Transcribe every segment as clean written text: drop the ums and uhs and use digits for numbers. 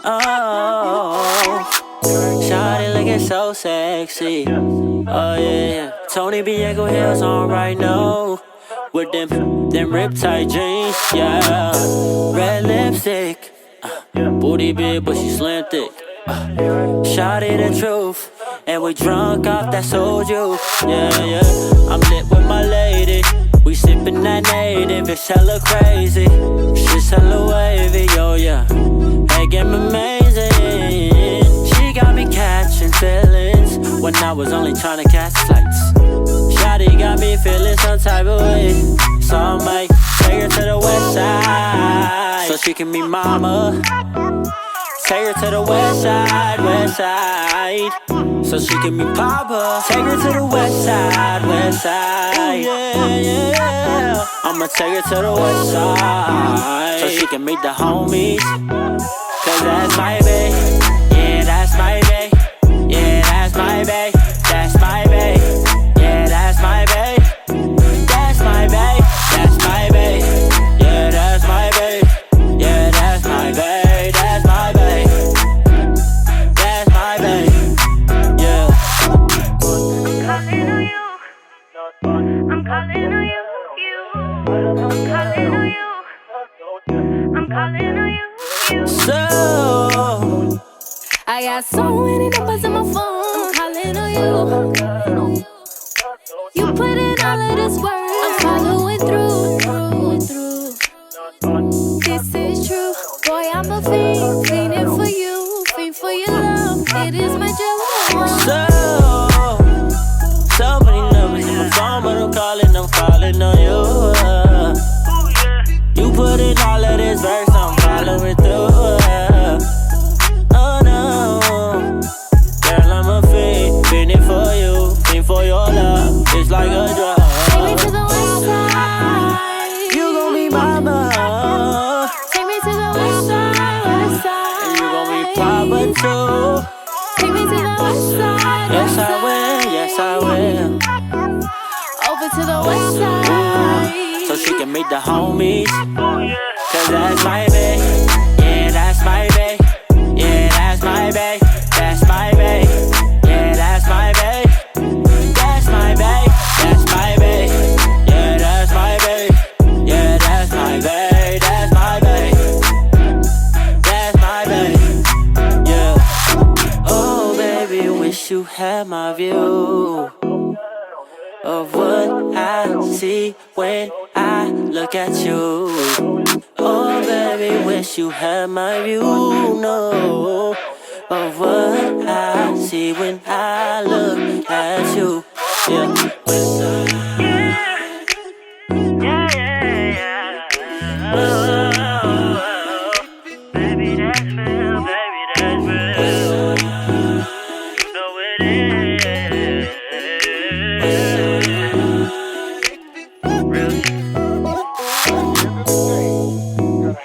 Oh, shawty looking so sexy. Oh yeah, Tony Diego heels on right now with them rip tight jeans. Yeah, red lipstick, booty big but she slim thick. Shawty the truth, and we drunk off that soju. Yeah, I'm lit with my lady. We sippin' that native, it's hella crazy. Shit's hella wavy, yo, yeah. Hey, get me amazing. She got me catching feelings when I was only trying to catch flights. Shawty got me feeling some type of way, so I might take her to the west side so she can be mama. Take her to the west side, so she can be papa. Take her to the west side, yeah. I'ma take her to the west side so she can meet the homies. Cause that's my bae, yeah, that's my bae. Yeah, that's my bae, that's my bae. Yeah, that's my bae, that's my bae, that's my bae. Yeah, that's my bae, yeah, that's my bae, that's my bae. That's my bae, yeah. I'm calling on you, I'm calling on you, I'm calling on you. So I got so many numbers on my phone. I'm calling on you. You put in all of this work. I'm following through. This is true. Boy, I'm a fiend. Fiending for you. Fiend for your love. It is my job. So many numbers in my phone, but I'm calling on you. You put in all of this verse, I'm following through. Oh no, girl, I'm a fiend, fiending for you, fiend for your love. It's like a drug. Take me to the west side. You gon' be mama. Take me to the west side. And you gon' be papa too. Take me to the west side. Yes I will, yes I will. Over to the west side. So she can meet the homies. Cause that's my bae, yeah, that's my bae. Yeah, that's my bae, that's my bae. Yeah, that's my bae, that's my bae, that's my bae. Yeah, that's my bae, yeah, that's my bae, that's my bae. That's my bae, yeah. Oh baby, wish you had my view of what I see when I look at you. Oh baby, wish you had my view, no, of what I see when I look at you. Yeah. Baby, that's real, baby, that's real. You know it is.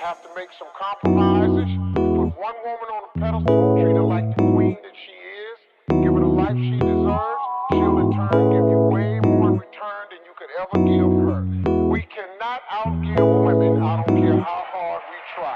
Have to make some compromises. Put one woman on a pedestal, treat her like the queen that she is, give her the life she deserves. She'll in turn give you way more in return than you could ever give her. We cannot outgive women, I don't care how hard we try.